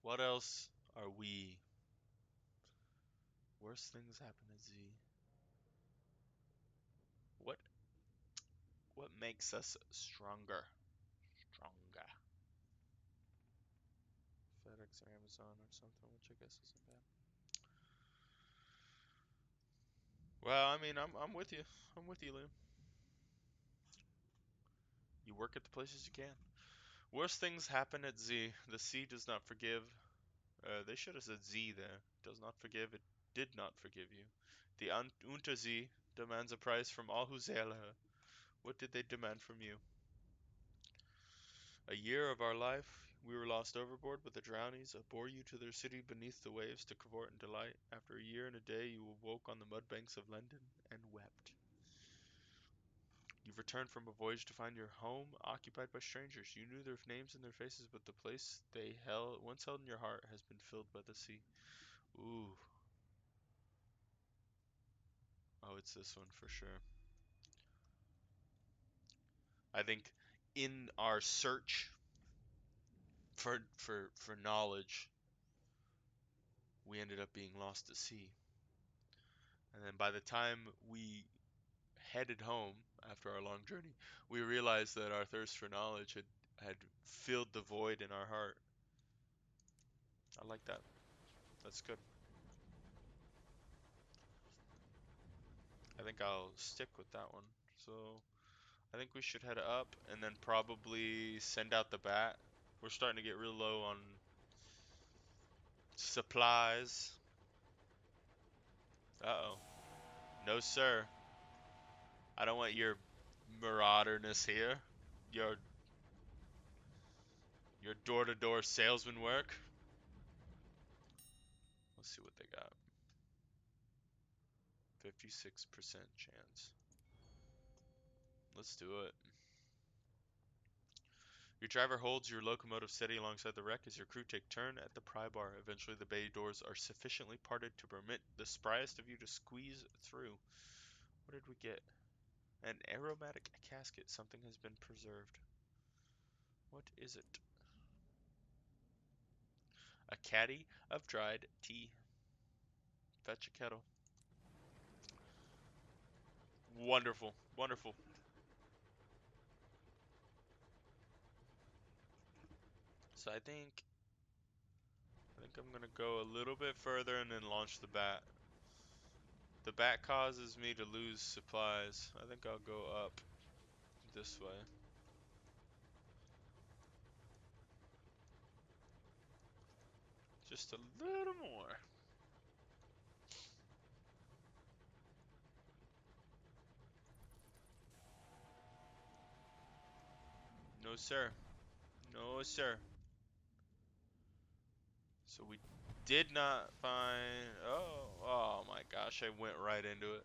What else are we? Worst things happen at Z. What what makes us stronger? Stronger. FedEx or Amazon or something, which I guess isn't bad. Well, I mean, I'm with you. I'm with you, Liam. You work at the places you can. Worst things happen at Z. The C does not forgive. They should have said Z there. Does not forgive. It did not forgive you. The Untersee demands a price from all who sail her. What did they demand from you? A year of our life, we were lost overboard, but the drownies bore you to their city beneath the waves to cavort in delight. After a year and a day, you awoke on the mud banks of London and wept. You've returned from a voyage to find your home occupied by strangers. You knew their names and their faces, but the place they once held in your heart has been filled by the sea. Ooh. Oh, it's this one for sure. I think in our search for knowledge, we ended up being lost at sea. And then by the time we headed home after our long journey, we realized that our thirst for knowledge had filled the void in our heart. I like that. That's good. I think I'll stick with that one. So I think we should head up and then probably send out the bat. We're starting to get real low on supplies. Uh-oh. No, sir. I don't want your marauderness here. Your your door-to-door salesman work. Let's see what they got. 56% chance. Let's do it. Your driver holds your locomotive steady alongside the wreck as your crew take turn at the pry bar. Eventually, the bay doors are sufficiently parted to permit the spryest of you to squeeze through. What did we get? An aromatic casket. Something has been preserved. What is it? A caddy of dried tea. Fetch a kettle. Wonderful. Wonderful. So I think I'm gonna go a little bit further and then launch the bat. The bat causes me to lose supplies. I think I'll go up this way. Just a little more. No, sir. No, sir. So we did not find. Oh my gosh! I went right into it.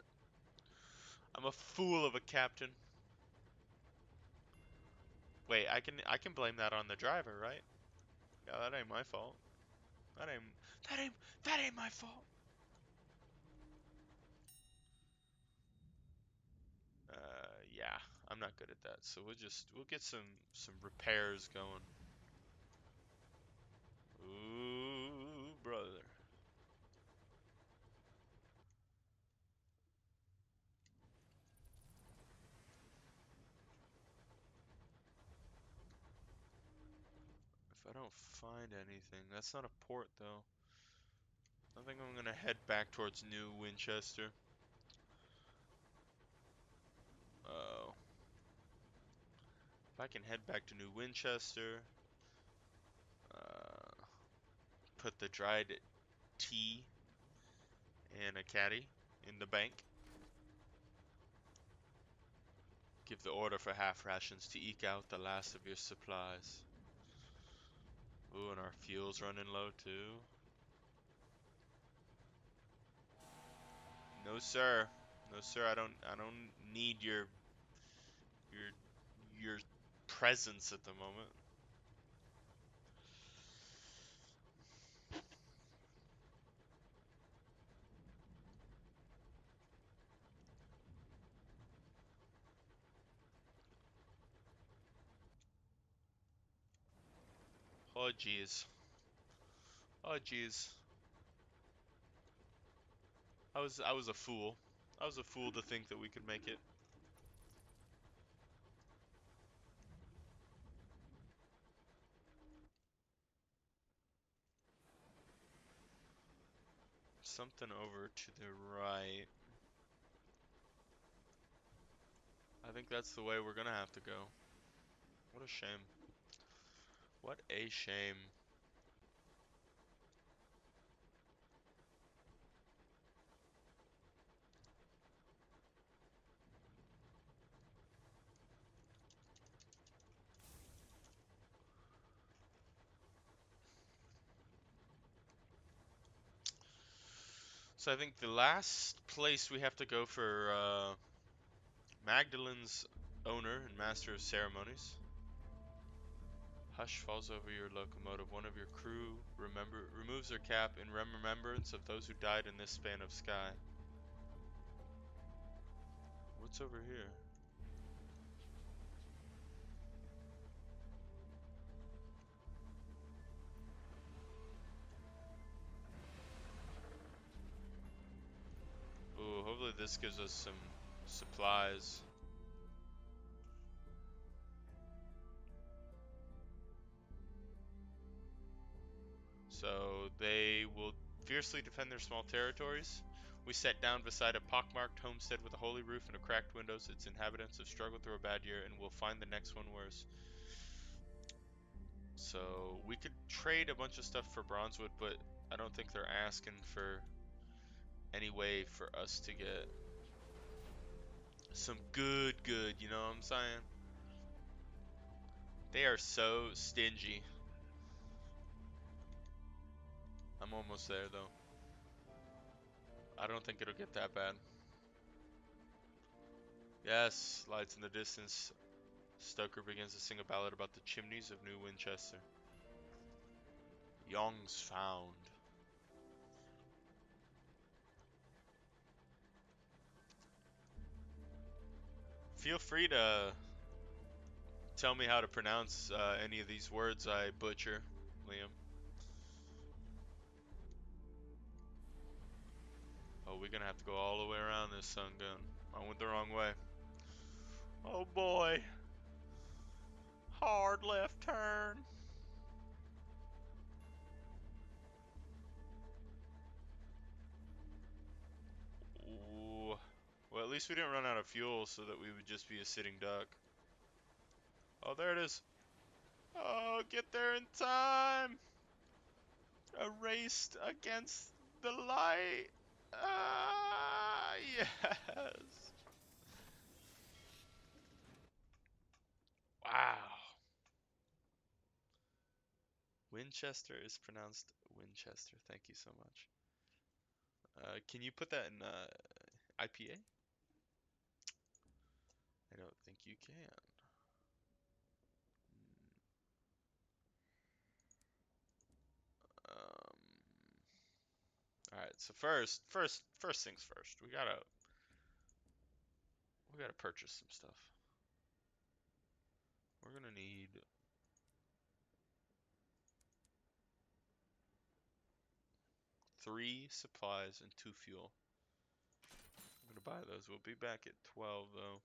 I'm a fool of a captain. Wait, I can blame that on the driver, right? Yeah, that ain't my fault. That ain't my fault. Yeah, I'm not good at that. So we'll get some repairs going. Ooh, brother. If I don't find anything, that's not a port though. I think I'm gonna head back towards New Winchester. Oh, if I can head back to New Winchester, uh, put the dried tea and a caddy in the bank. Give the order for half rations to eke out the last of your supplies. Ooh, and our fuel's running low too. No, sir. No, sir. I don't need your your presence at the moment. Oh, jeez. Oh, jeez. I was a fool. I was a fool to think that we could make it. Something over to the right. I think that's the way we're gonna have to go. What a shame. What a shame. So I think the last place we have to go for Magdalen's owner and master of ceremonies. Hush falls over your locomotive. One of your crew removes their cap in remembrance of those who died in this span of sky. What's over here? Ooh, hopefully this gives us some supplies. So they will fiercely defend their small territories. We sat down beside a pockmarked homestead with a holey roof and a cracked windows. Its inhabitants have struggled through a bad year and will find the next one worse. So we could trade a bunch of stuff for bronzewood, but I don't think they're asking for any way for us to get some good, you know what I'm saying? They are so stingy. I'm almost there though. I don't think it'll get that bad. Yes, lights in the distance. Stoker begins to sing a ballad about the chimneys of New Winchester. Young's found. Feel free to tell me how to pronounce any of these words I butcher, Liam. Oh, we're gonna have to go all the way around this sun gun. I went the wrong way. Oh boy. Hard left turn. Ooh. Well, at least we didn't run out of fuel so that we would just be a sitting duck. Oh, there it is. Oh, get there in time. A race against the light. Ah, yes. Wow. Winchester is pronounced Winchester. Thank you so much. Can you put that in IPA? I don't think you can. Um, all right. So first things first. We gotta purchase some stuff. We're gonna need 3 supplies and 2 fuel. I'm gonna buy those. We'll be back at 12 though,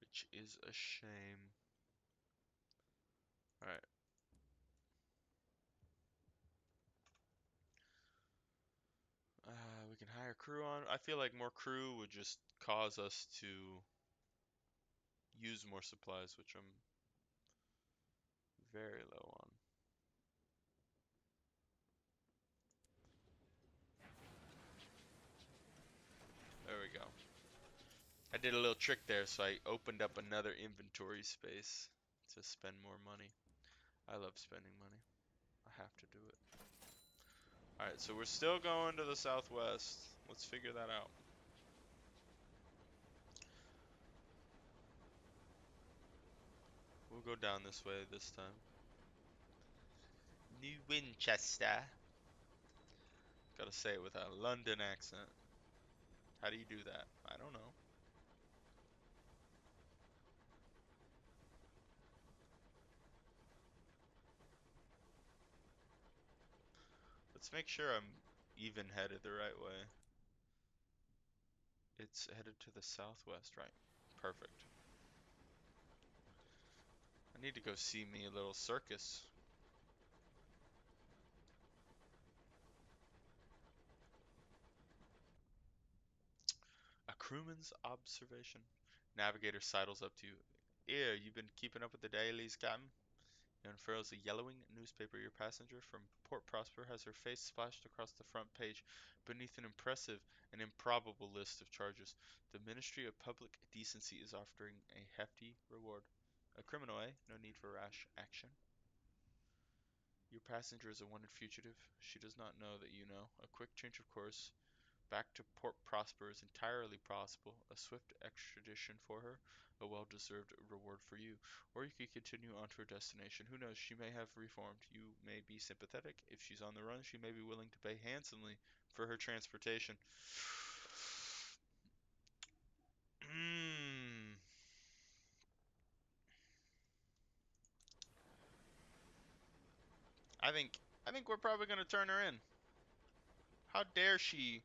which is a shame. All right. We can hire crew on. I feel like more crew would just cause us to use more supplies, which I'm very low on. There we go. I did a little trick there, so I opened up another inventory space to spend more money. I love spending money. I have to do it. Alright, so we're still going to the southwest. Let's figure that out. We'll go down this way this time. New Winchester. Gotta say it with a London accent. How do you do that? I don't know. Let's make sure I'm even headed the right way. It's headed to the southwest, right? Perfect. I need to go see me a little circus. A crewman's observation. Navigator sidles up to you. Here, you've been keeping up with the dailies, Captain? He unfurls a yellowing newspaper. Your passenger from Port Prosper has her face splashed across the front page beneath an impressive and improbable list of charges. The Ministry of Public Decency is offering a hefty reward. A criminal, eh? No need for rash action. Your passenger is a wanted fugitive. She does not know that you know. A quick change of course back to Port Prosper is entirely possible. A swift extradition for her, a well-deserved reward for you. Or you could continue on to her destination. Who knows, she may have reformed. You may be sympathetic. If she's on the run, she may be willing to pay handsomely for her transportation. Hmm. I think we're probably gonna turn her in. How dare she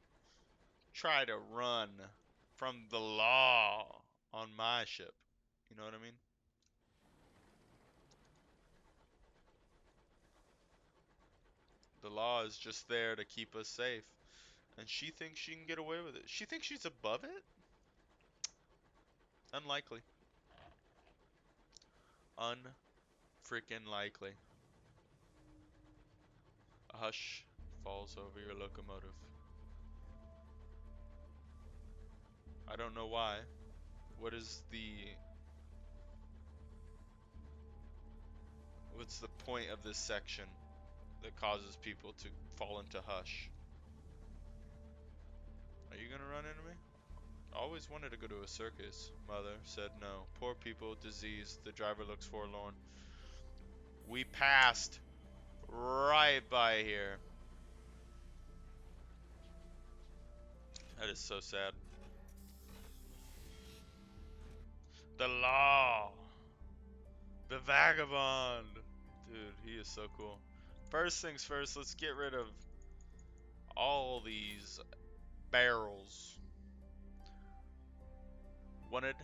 try to run from the law on my ship? You know what I mean? The law is just there to keep us safe. And she thinks she can get away with it. She thinks she's above it? Unlikely. Unfreaking likely. A hush falls over your locomotive. I don't know why. What is what's the point of this section that causes people to fall into hush? Are you gonna run into me? Always wanted to go to a circus. Mother said no. Poor people, disease. The driver looks forlorn. We passed right by here. That is so sad. The law. The vagabond. Dude, he is so cool. First things first, let's get rid of all these barrels. Wanted.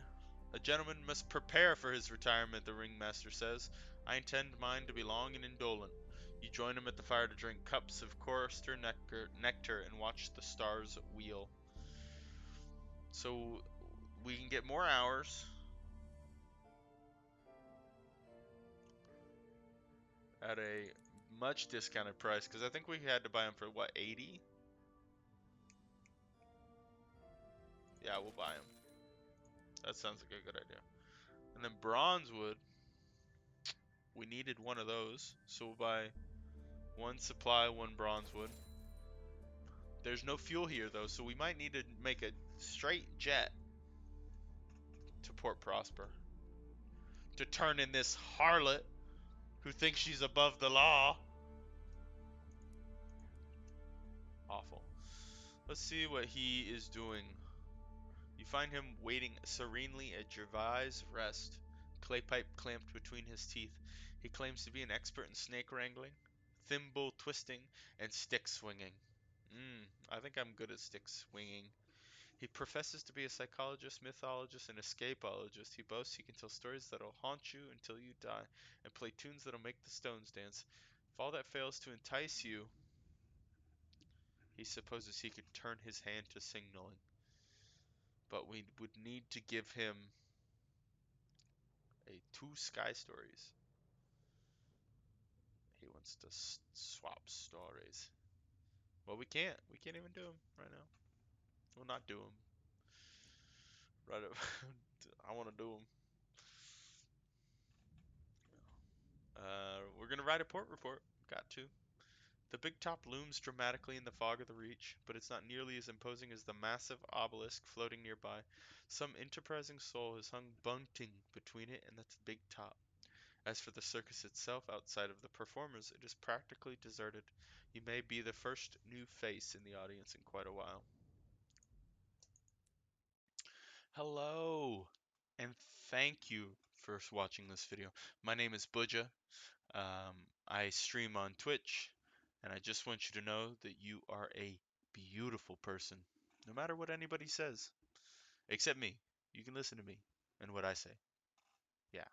A gentleman must prepare for his retirement, the ringmaster says. I intend mine to be long and indolent. You join him at the fire to drink cups of chorister nectar and watch the stars wheel. So we can get more hours at a much discounted price, because I think we had to buy them for what, 80? Yeah, we'll buy them. That sounds like a good idea. And then bronzewood, we needed one of those, so we'll buy one supply, one bronzewood. There's no fuel here though, so we might need to make a straight jet to Port Prosper to turn in this harlot who thinks she's above the law. Awful. Let's see what he is doing. You find him waiting serenely at Gervais' rest, clay pipe clamped between his teeth. He claims to be an expert in snake wrangling, thimble twisting, and stick swinging. I think I'm good at stick swinging. He professes to be a psychologist, mythologist, and escapologist. He boasts he can tell stories that'll haunt you until you die, and play tunes that'll make the stones dance. If all that fails to entice you, he supposes he could turn his hand to signaling. But we would need to give him two sky stories. He wants to swap stories. Well, we can't. We can't even do them right now. We'll not do them. Right. I want to do them. We're gonna write a port report. Got to. The big top looms dramatically in the fog of the reach, but it's not nearly as imposing as the massive obelisk floating nearby. Some enterprising soul has hung bunting between it and the big top. As for the circus itself, outside of the performers, it is practically deserted. You may be the first new face in the audience in quite a while. Hello, and thank you for watching this video. My name is Buja. I stream on Twitch, And I just want you to know that you are a beautiful person, no matter what anybody says, except me. You can listen to me and what I say. Yeah.